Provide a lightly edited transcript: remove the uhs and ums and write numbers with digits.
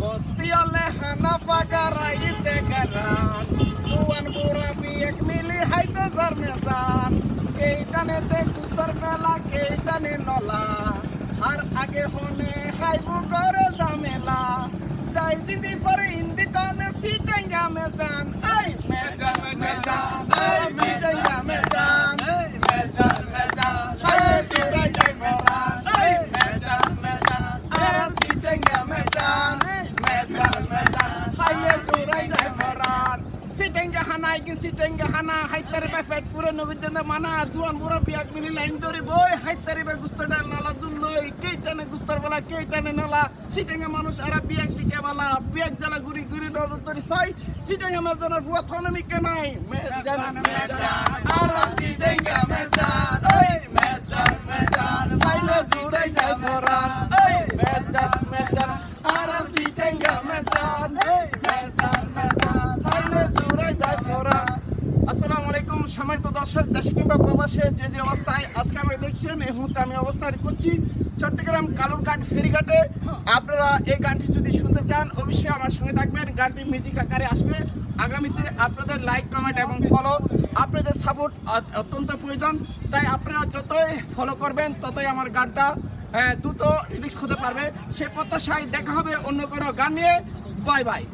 বস্তি হলে হানা ফাঁকা রাইতে গারান জুয়ান বুড়া বিয়েক মিলি হাইতে জারনে যান কেইটানেতে কুস্তর ফেলা কেইটানে নলা আর আগে হনে হাইবু করে ঝামেলা যাই জিদি পরে হিন্দি টানে সিটেঙ্গা মে যান এই মেজান মেজান এই সিটেঙ্গা মে যান মেজান মেজান হাইলে চুরাই যাই ফরান এই মেজান মেজান আর সিটেঙ্গা মে যান মেজান মেজান হাইলে চুরাই যাই ফরান সিটেঙ্গা হানা ইকিন সিটেঙ্গা হানা হাইতারে বে ফেট পুরো নগজনে মানা জুয়ান বুড়া বিয়াক মিলি লাইন ধরে বই হাইতারে বে গুস্তডা নালা দুলই কেইটানে গুস্তর বলা কেইটানে নালা সিটেঙ্গা মানুষ আর বিয়াক দিকে বলা বিয়াক জ্বালা গুরি গুরি নজর ধরে সাই সিটেঙ্গা মাজানার বুয়া থনমি কে নাই মেজান মেজান আর সিটেঙ্গা মেজান ওই মেজান মেজান হাইলে চুরাই যাই ফরান ওই মেজান মেজান আর সিটেঙ্গা মেজান এই মেজান মেজান হাইলে চুরাই যাই ফরান। আসসালামু আলাইকুম সম্মানিত দর্শক, দেশে কিংবা প্রবাসে যে যে অবস্থায় আজকে আমি দেখছেন এই মুহূর্তে আমি অবস্থান করছি চট্টগ্রাম কালুরঘাট ফেরিঘাটে। আপনারা এই গানটি যদি শুনতে চান অবশ্যই আমার সঙ্গে থাকবেন, গানটি মিউজিক আকারে আসবে। আগামীতে আপনাদের লাইক কমেন্ট এবং ফলো আপনাদের সাপোর্ট অত্যন্ত প্রয়োজন, তাই আপনারা যতই ফলো করবেন ততই আমার গানটা দ্রুত রিলিজ হতে পারবে। সে প্রত্যাশায় দেখা হবে অন্য কোনো গান নিয়ে। Bye bye.